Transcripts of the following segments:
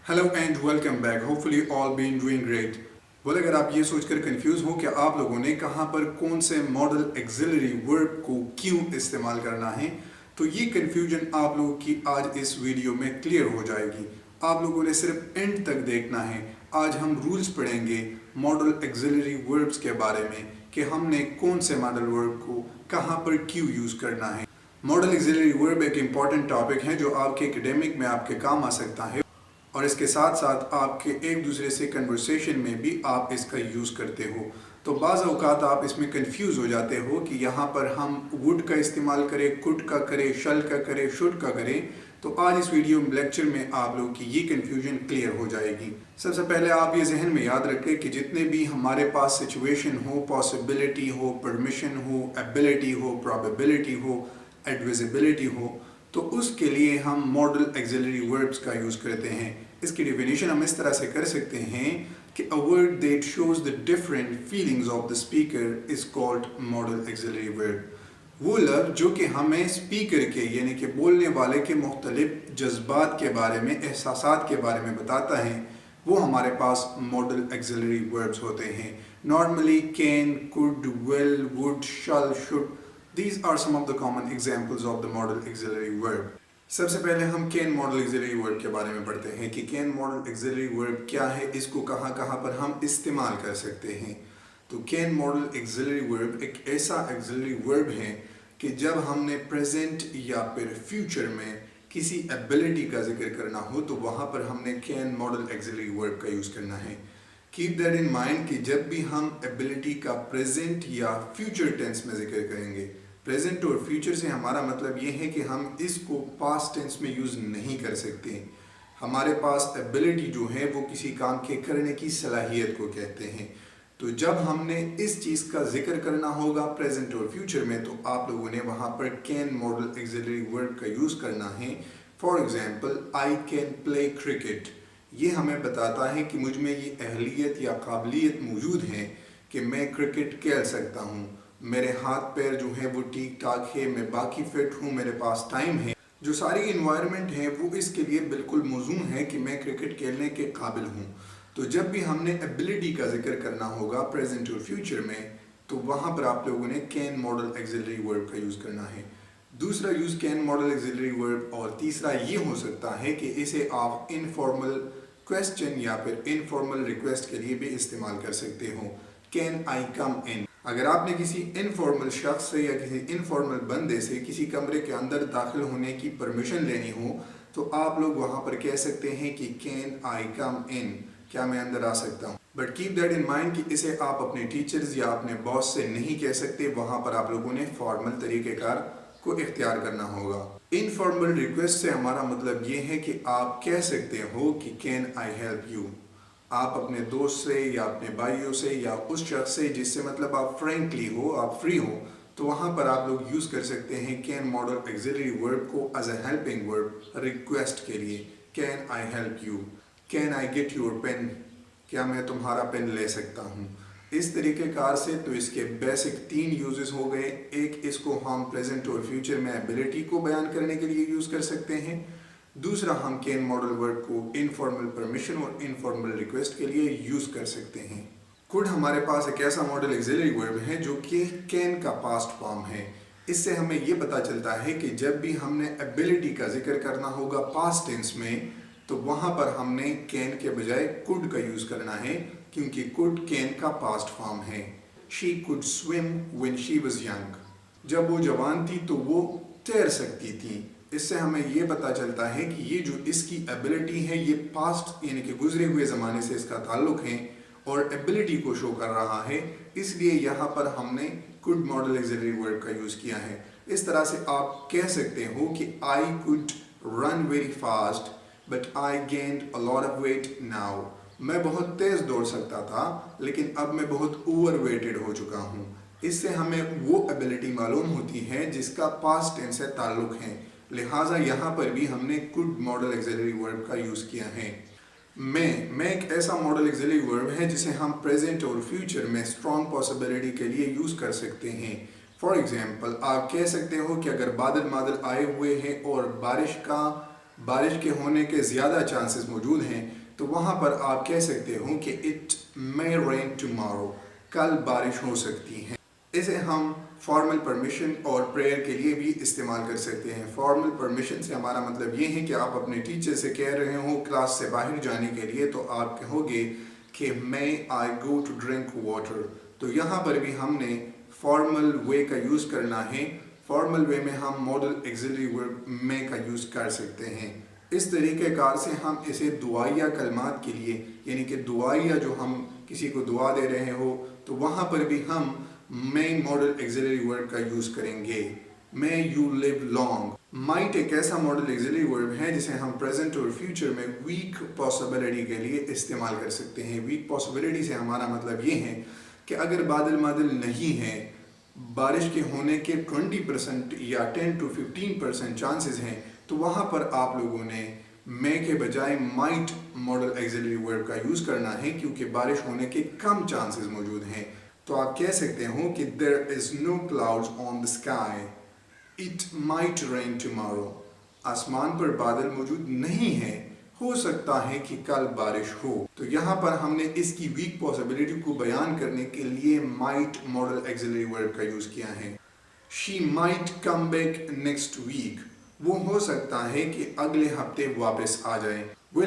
Hello and welcome back. Hopefully all been doing great. Well, अगर आप ये सोचकर कंफ्यूज हो कि आप लोगों ने कहाँ पर कौन से मॉडल एक्सिलरी वर्ब को क्यों इस्तेमाल करना है, तो ये कंफ्यूजन आप लोगों की आज इस वीडियो में क्लियर हो जाएगी। आप लोगों ने सिर्फ एंड तक देखना है। आज हम रूल्स पढ़ेंगे मॉडल एक्सिलरी वर्ब्स के बारे में कि हमने कौन से मॉडल वर्ब को कहाँ पर क्यों यूज़ करना है। मॉडल एक्सिलरी वर्ब एक इम्पॉर्टेंट टॉपिक है जो आपके एकेडमिक में आपके काम आ सकता है, और इसके साथ साथ आपके एक दूसरे से कन्वर्सेशन में भी आप इसका यूज़ करते हो। तो बाज़ औक़ात आप इसमें कंफ्यूज हो जाते हो कि यहाँ पर हम वुड का इस्तेमाल करें, कुड का करें, शल का करें, शुड का करें। तो आज इस वीडियो लेक्चर में आप लोगों की ये कन्फ्यूजन क्लियर हो जाएगी। सबसे पहले आप ये जहन में याद रखें कि जितने भी हमारे पास सिचुएशन हो, पॉसिबिलिटी हो, परमिशन हो, एबिलिटी हो, प्रोबेबिलिटी हो, एडविजिबिलिटी हो, तो उसके लिए हम मॉडल एक्सिलरी वर्ब्स का यूज़ करते हैं। इसकी डेफिनेशन हम इस तरह से कर सकते हैं कि a word that shows the different feelings of the speaker is called model auxiliary verb. वो लफ्ज़ जो कि हमें स्पीकर के यानी कि बोलने वाले के मुख्तलिफ जज्बात के बारे में, एहसासात के बारे में बताता है, वो हमारे पास मॉडल एक्सिलरी वर्ब्स होते हैं। Normally can, could, will, would, shall, should, these are some of the common examples of the model auxiliary verb. सबसे पहले हम कैन मॉडल एक्सिलरी वर्ब के बारे में पढ़ते हैं कि कैन मॉडल एक्सिलरी वर्ब क्या है, इसको कहाँ कहाँ पर हम इस्तेमाल कर सकते हैं। तो कैन मॉडल एक्सिलरी वर्ब एक ऐसा एक्सिलरी वर्ब है कि जब हमने प्रेजेंट या फिर फ्यूचर में किसी एबिलिटी का जिक्र करना हो तो वहाँ पर हमने कैन मॉडल एक्सिलरी वर्ब का यूज़ करना है। कीप दैट इन माइंड कि जब भी हम एबिलिटी का प्रेजेंट या फ्यूचर टेंस में जिक्र करेंगे, प्रेजेंट और फ्यूचर से हमारा मतलब ये है कि हम इसको पास्ट टेंस में यूज़ नहीं कर सकते। हमारे पास एबिलिटी जो है वो किसी काम के करने की सलाहियत को कहते हैं। तो जब हमने इस चीज़ का जिक्र करना होगा प्रेजेंट और फ्यूचर में, तो आप लोगों ने वहाँ पर कैन मॉडल एक्सिलरी वर्ब का यूज़ करना है। For example, I can play cricket. ये हमें बताता है कि मुझ में ये अहलियत या काबिलियत मौजूद है कि मैं क्रिकेट खेल सकता हूँ। मेरे हाथ पैर जो है वो ठीक ठाक है, मैं बाकी फिट हूँ, मेरे पास टाइम है, जो सारी इन्वायरमेंट है वो इसके लिए बिल्कुल मौजूद है कि मैं क्रिकेट खेलने के काबिल हूँ। तो जब भी हमने एबिलिटी का जिक्र करना होगा प्रेजेंट और फ्यूचर में, तो वहाँ पर आप लोगों ने कैन मॉडल एक्सिलरी वर्ब का यूज़ करना है। दूसरा use can modal auxiliary verb, और तीसरा ये हो सकता है कि इसे आप इनफॉर्मल क्वेश्चन या फिर इनफॉर्मल रिक्वेस्ट के लिए भी इस्तेमाल कर सकते हो। कैन आई कम इन। अगर आपने किसी इनफॉर्मल शख्स से या किसी इनफॉर्मल बंदे से किसी कमरे के अंदर दाखिल होने की परमिशन लेनी हो, तो आप लोग वहाँ पर कह सकते हैं कि कैन आई कम इन, क्या मैं अंदर आ सकता हूँ। But keep that in mind कि इसे आप अपने टीचर्स या अपने बॉस से नहीं कह सकते। वहाँ पर आप लोगों ने फॉर्मल तरीक़ेकार को इख्तियार करना होगा। इनफॉर्मल रिक्वेस्ट से हमारा मतलब ये है कि आप कह सकते हो कि कैन आई हेल्प यू। आप अपने दोस्त से या अपने भाइयों से या उस शख्स से जिससे मतलब आप फ्रेंकली हो, आप फ्री हो, तो वहाँ पर आप लोग यूज़ कर सकते हैं कैन मॉडल एक्सिलरी वर्ब को as a helping verb request के लिए। Can I help you, can I get your pen, क्या मैं तुम्हारा पेन ले सकता हूँ। इस तरीके कार से तो इसके बेसिक 3 यूजेस हो गए। एक, इसको हम प्रेजेंट और फ्यूचर में एबिलिटी को बयान करने के लिए यूज़ कर सकते हैं। दूसरा, हम कैन मॉडल वर्ब को इनफॉर्मल परमिशन और इनफॉर्मल रिक्वेस्ट के लिए यूज़ कर सकते हैं। कुड हमारे पास एक ऐसा मॉडल एक्सिलरी वर्ब है जो कि कैन का पास्ट फॉर्म है। इससे हमें ये पता चलता है कि जब भी हमने एबिलिटी का जिक्र करना होगा पास्ट टेंस में, तो वहाँ पर हमने कैन के बजाय कुड का यूज़ करना है, क्योंकि कुड कैन का पास्ट फॉर्म है। She could swim when she was young. जब वो जवान थी तो वो तैर सकती थी। इससे हमें ये पता चलता है कि ये जो इसकी एबिलिटी है ये पास्ट यानी कि गुजरे हुए ज़माने से इसका ताल्लुक है और एबिलिटी को शो कर रहा है। इसलिए यहाँ पर हमने कुड मॉडल एक्सिलरी वर्ब का यूज़ किया है। इस तरह से आप कह सकते हो कि I could run very fast but I gained a lot of weight now. मैं बहुत तेज़ दौड़ सकता था लेकिन अब मैं बहुत ओवर वेटेड हो चुका हूँ। इससे हमें वो एबिलिटी मालूम होती है जिसका पास्ट टेंस से ताल्लुक है। लिहाजा यहाँ पर भी हमने कुड मॉडल एक्सिलरी वर्ब का यूज़ किया है। मैं एक ऐसा मॉडल एक्सिलरी वर्ब है जिसे हम प्रेजेंट और फ्यूचर में स्ट्रॉन्ग पॉसिबिलिटी के लिए यूज़ कर सकते हैं। फॉर एग्जाम्पल, आप कह सकते हो कि अगर बादल बादल आए हुए हैं और بارش کے ہونے کے زیادہ چانسز موجود ہیں تو وہاں پر آپ کہہ سکتے ہو کہ اٹ may rain tomorrow، کل بارش ہو سکتی ہے۔ اسے ہم فارمل پرمیشن اور پریئر کے لیے بھی استعمال کر سکتے ہیں۔ فارمل پرمیشن سے ہمارا مطلب یہ ہے کہ آپ اپنے ٹیچر سے کہہ رہے ہوں کلاس سے باہر جانے کے لیے، تو آپ کہو گے کہ may I go to drink water۔ تو یہاں پر بھی ہم نے فارمل وے کا یوز کرنا ہے۔ فارمل وے میں ہم ماڈل ایگزیلری ورب may کا یوز کر سکتے ہیں۔ اس طریقہ کار سے ہم اسے دعائیہ کلمات کے لیے، یعنی کہ دعائیہ جو ہم کسی کو دعا دے رہے ہو تو وہاں پر بھی ہم may ماڈل ایگزیلری ورب کا یوز کریں گے۔ may you live long۔ might ایک ایسا ماڈل ایگزیلری ورب ہے جسے ہم پریزنٹ اور فیوچر میں ویک پاسبلٹی کے لیے استعمال کر سکتے ہیں۔ ویک پاسبلٹی سے ہمارا مطلب یہ ہے کہ اگر بادل نہیں ہیں، بارش کے ہونے کے 20% یا 10 to 15% چانسز ہیں، تو وہاں پر آپ لوگوں نے may کے بجائے might ماڈل ایگزیلری ورب کا یوز کرنا ہے، کیونکہ بارش ہونے کے کم چانسز موجود ہیں۔ تو آپ کہہ سکتے ہو کہ there is no clouds on the sky، it might rain tomorrow۔ آسمان پر بادل موجود نہیں ہیں، ہو سکتا ہے کہ کل بارش ہو۔ تو یہاں پر ہم نے اس کی ویک پاسبلٹی کو بیان کرنے کے لیے might ماڈل ایگزیلری ورب کا یوز کیا ہے۔ she might come back next week، وہ ہو سکتا ہے کہ اگلے ہفتے واپس آ جائیں۔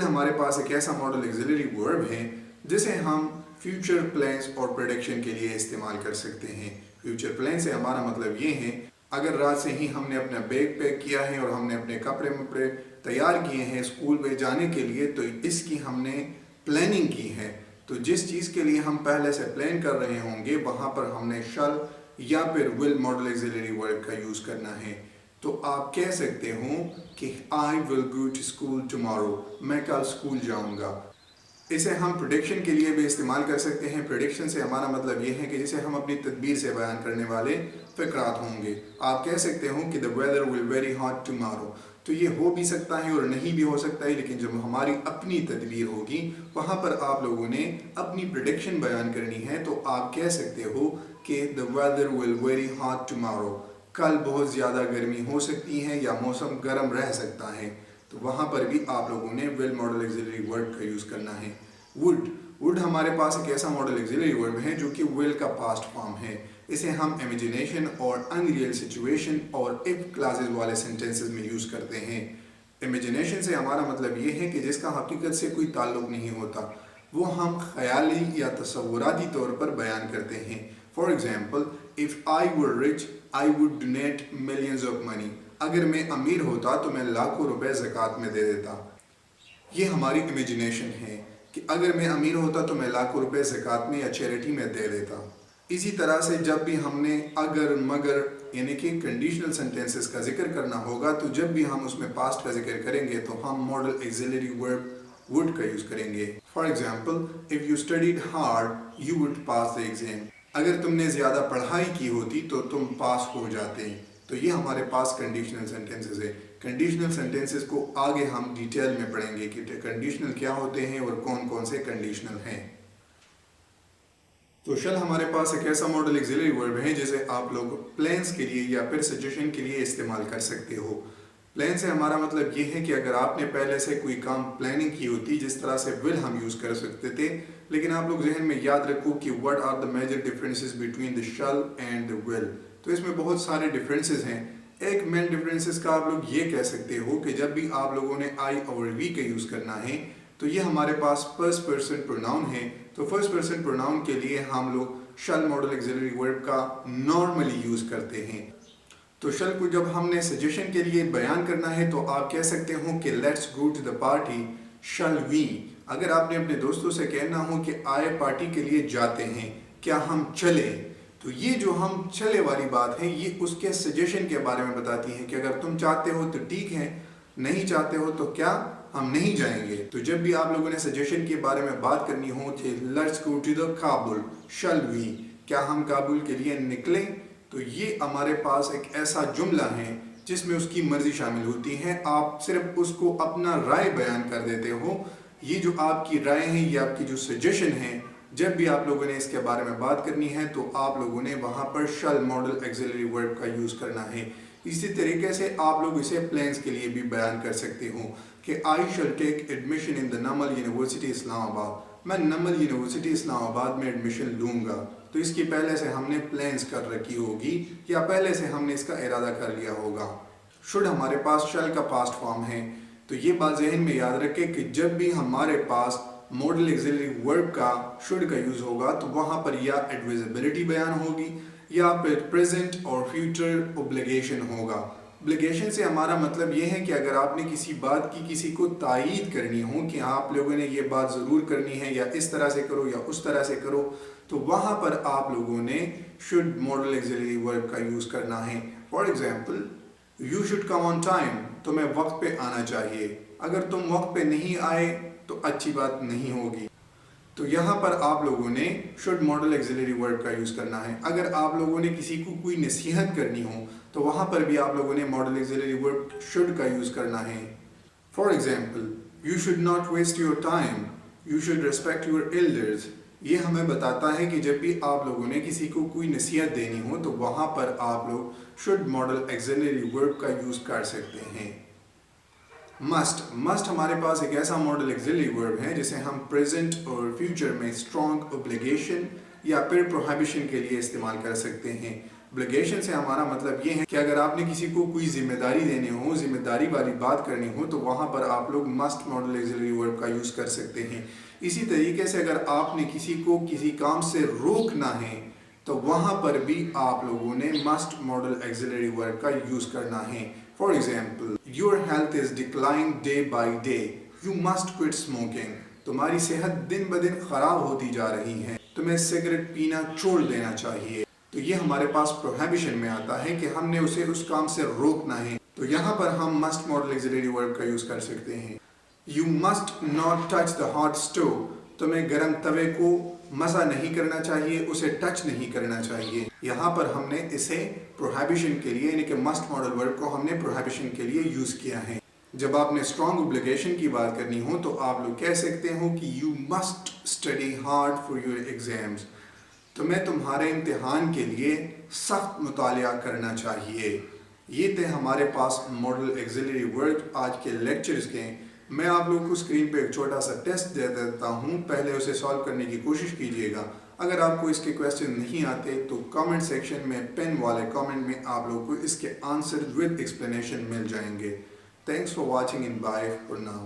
ہمارے پاس ایک ایسا ماڈل ایگزیلری ورب ہے جسے ہم فیوچر پلانز اور پریڈکشن کے لیے استعمال کر سکتے ہیں۔ فیوچر پلان سے ہمارا مطلب یہ ہے اگر رات سے ہی ہم نے اپنا بیگ پیک کیا ہے اور ہم نے اپنے کپڑے تیار کیے ہیں اسکول میں جانے کے لیے، تو اس کی ہم نے پلاننگ کی ہے۔ تو جس چیز کے لیے ہم پہلے سے پلان کر رہے ہوں گے وہاں پر ہم نے shall یا پھر will ماڈل ایگزیلری ورب کا یوز کرنا ہے۔ تو آپ کہہ سکتے ہوں کہ I will go to school tomorrow، میں کل اسکول جاؤں گا۔ اسے ہم پریڈکشن کے لیے بھی استعمال کر سکتے ہیں۔ پریڈکشن سے ہمارا مطلب یہ ہے کہ جسے ہم اپنی تدبیر سے بیان کرنے والے فقرات ہوں گے۔ آپ کہہ سکتے ہوں کہ the weather will very hot tomorrow، تو یہ ہو بھی سکتا ہے اور نہیں بھی ہو سکتا ہے، لیکن جب ہماری اپنی تدبیر ہوگی وہاں پر آپ لوگوں نے اپنی پریڈکشن بیان کرنی ہے، تو آپ کہہ سکتے ہو کہ the weather will very hot tomorrow، کل بہت زیادہ گرمی ہو سکتی ہے یا موسم گرم رہ سکتا ہے۔ تو وہاں پر بھی آپ لوگوں نے will ماڈل ایگزیلری ورب کا یوز کرنا ہے۔ would ہمارے پاس ایک ایسا ماڈل ایگزیلری ورب ہے جو کہ will کا پاسٹ فارم ہے۔ اسے ہم امیجینیشن اور unreal سچویشن اور if clauses والے سینٹینسز میں یوز کرتے ہیں۔ امیجینیشن سے ہمارا مطلب یہ ہے کہ جس کا حقیقت سے کوئی تعلق نہیں ہوتا، وہ ہم خیالی یا تصوراتی طور پر بیان کرتے ہیں۔ For example if I were rich I would donate millions of money، اگر میں امیر ہوتا تو میں لاکھوں روپے زکوٰۃ میں دے دیتا۔ یہ ہماری امیجینیشن ہے کہ اگر میں امیر ہوتا تو میں لاکھوں روپے زکوٰۃ میں یا چیریٹی میں دے دیتا۔ اسی طرح سے جب بھی ہم نے اگر مگر یعنی کہ کنڈیشنل سینٹینسز کا ذکر کرنا ہوگا تو جب بھی ہم اس میں پاسٹ کا ذکر کریں گے تو ہم ماڈل ایگزیلری ورب would کا یوز کریں گے۔ For example if you studied hard you would pass the exam، اگر تم نے زیادہ پڑھائی کی ہوتی تو تم پاس ہو جاتے۔ تو یہ ہمارے پاس کنڈیشنل سینٹینسز ہے۔ کنڈیشنل سینٹینسز کو آگے ہم ڈیٹیل میں پڑھیں گے کہ کنڈیشنل کیا ہوتے ہیں اور کون کون سے کنڈیشنل ہیں۔ تو shall ہمارے پاس ایک ایسا ماڈل ایگزیلری ورب ہے جسے آپ لوگ پلانس کے لیے یا پھر سجیشن کے لیے استعمال کر سکتے ہو۔ پلان سے ہمارا مطلب یہ ہے کہ اگر آپ نے پہلے سے کوئی کام پلاننگ کی ہوتی جس طرح سے will ہم یوز کر سکتے تھے، لیکن آپ لوگ ذہن میں یاد رکھو کہ what are the major differences between the shall and the will، تو اس میں بہت سارے ڈفرینسز ہیں۔ ایک مین ڈفرینسز کا آپ لوگ یہ کہہ سکتے ہو کہ جب بھی آپ لوگوں نے I اور we کا یوز کرنا ہے تو یہ ہمارے پاس فرسٹ پرسن پروناؤن ہے، تو فرسٹ پرسن پروناؤن کے لیے ہم لوگ shall ماڈل ایگزیلری ورب کا نارملی یوز کرتے ہیں۔ تو shall کو جب ہم نے سجیشن کے لیے بیان کرنا ہے تو آپ کہہ سکتے ہوں کہ let's go to the party shall we، اگر آپ نے اپنے دوستوں سے کہنا ہو کہ آئے پارٹی کے لیے جاتے ہیں، کیا ہم چلیں، تو یہ جو ہم چلے والی بات ہے یہ اس کے سجیشن کے بارے میں بتاتی ہے کہ اگر تم چاہتے ہو تو ٹھیک ہے، نہیں چاہتے ہو تو کیا ہم نہیں جائیں گے۔ تو جب بھی آپ لوگوں نے سجیشن کے بارے میں بات کرنی ہو کہ let's go to the Kabul shall we, کیا ہم کابل کے لیے نکلیں، تو یہ ہمارے پاس ایک ایسا جملہ ہے جس میں اس کی مرضی شامل ہوتی ہے، آپ صرف اس کو اپنا رائے بیان کر دیتے ہو۔ یہ جو آپ کی رائے ہیں، یہ آپ کی جو سجیشن ہے، جب بھی آپ لوگوں نے اس کے بارے میں بات کرنی ہے تو آپ لوگوں نے وہاں پر شل ماڈل ایگزیلری ورب کا یوز کرنا ہے، इसी तरीके से आप लोग इसे प्लान्स के लिए भी बयान कर सकते हो कि I shall take admission in the Namal university Islamabad, मैं नमल यूनिवर्सिटी इस्लामाबाद में एडमिशन लूँगा। तो इसकी पहले से हमने प्लान्स कर रखी होगी या पहले से हमने इसका इरादा कर लिया होगा। शुड हमारे पास शैल का पास्ट फॉर्म है, तो ये बात जहन में याद रखें कि जब भी हमारे पास मॉडल एक्सिलरी वर्ब का शुड का यूज़ होगा तो वहाँ पर या एडविजिबिलिटी बयान होगी या फिर प्रेजेंट और फ्यूचर ऑब्लिगेशन होगा। ऑब्लिगेशन से हमारा मतलब ये है कि अगर आपने किसी बात की किसी को तायीद करनी हो कि आप लोगों ने ये बात ज़रूर करनी है या इस तरह से करो या उस तरह से करो, तो वहाँ पर आप लोगों ने शुड मॉडल एक्सिलरी वर्ब का यूज़ करना है। For example, you should come on time, तुम्हें वक्त पे आना चाहिए। अगर तुम वक्त पे नहीं आए तो अच्छी बात नहीं होगी। तो यहाँ पर आप लोगों ने शुड मॉडल एक्सिलरी वर्ब का यूज़ करना है। अगर आप लोगों ने किसी को कोई नसीहत करनी हो तो वहाँ पर भी आप लोगों ने मॉडल एक्सिलरी वर्ब शुड का यूज़ करना है। For example, you should not waste your time, you should respect your elders. ये हमें बताता है कि जब भी आप लोगों ने किसी को कोई नसीहत देनी हो तो वहाँ पर आप लोग शुड मॉडल एक्सिलरी वर्ब का यूज़ कर सकते हैं। मस्ट हमारे पास एक ऐसा मॉडल एक्सिलरी वर्ब है जिसे हम प्रेजेंट और फ्यूचर में स्ट्रॉन्ग ऑब्लिगेशन या फिर प्रोहिबिशन के लिए इस्तेमाल कर सकते हैं। ऑब्लिगेशन से हमारा मतलब ये है कि अगर आपने किसी को कोई जिम्मेदारी देनी हो, जिम्मेदारी वाली बात करनी हो, तो वहाँ पर आप लोग मस्ट मॉडल एक्सिलरी वर्ब का यूज़ कर सकते हैं। इसी तरीके से अगर आपने किसी को किसी काम से रोकना है तो वहाँ पर भी आप लोगों ने मस्ट मॉडल एक्सिलरी वर्ब का यूज़ करना है। For example, your health is decline day by day, you must quit smoking. तुम्हारी सेहत दिन ब दिन खराब होती जा रही है, तुम्हें सिगरेट पीना छोड़ देना चाहिए। तो ये हमारे पास प्रोहिबिशन में आता है कि हमने उसे उस काम से रोकना है। तो यहाँ पर हम मस्ट मॉडल एक्सिलरी वर्ब का यूज़ कर सकते हैं। You must not touch the hot stove, तुम्हें गर्म तवे को मसा नहीं करना चाहिए, उसे टच नहीं करना चाहिए। यहाँ पर हमने इसे प्रोहिबिशन के लिए, यानी कि मस्ट मॉडल वर्ब को हमने प्रोहिबिशन के लिए यूज़ किया है। जब आपने स्ट्रॉन्ग ऑब्लिगेशन की बात करनी हो तो आप लोग कह सकते हो कि you must study hard for your exams, तुम्हें तुम्हारे इम्तिहान के लिए सख्त मुतालिया करना चाहिए। ये थे हमारे पास मॉडल एक्सिलरी वर्ब आज के लेक्चर्स के। मैं आप लोगों को स्क्रीन पे एक छोटा सा टेस्ट दे देता हूँ, पहले उसे सॉल्व करने की कोशिश कीजिएगा। अगर आपको इसके क्वेश्चन नहीं आते तो कमेंट सेक्शन में पेन वाले कमेंट में आप लोगों को इसके आंसर विद एक्सप्लेनेशन मिल जाएंगे। Thanks for watching in by for now.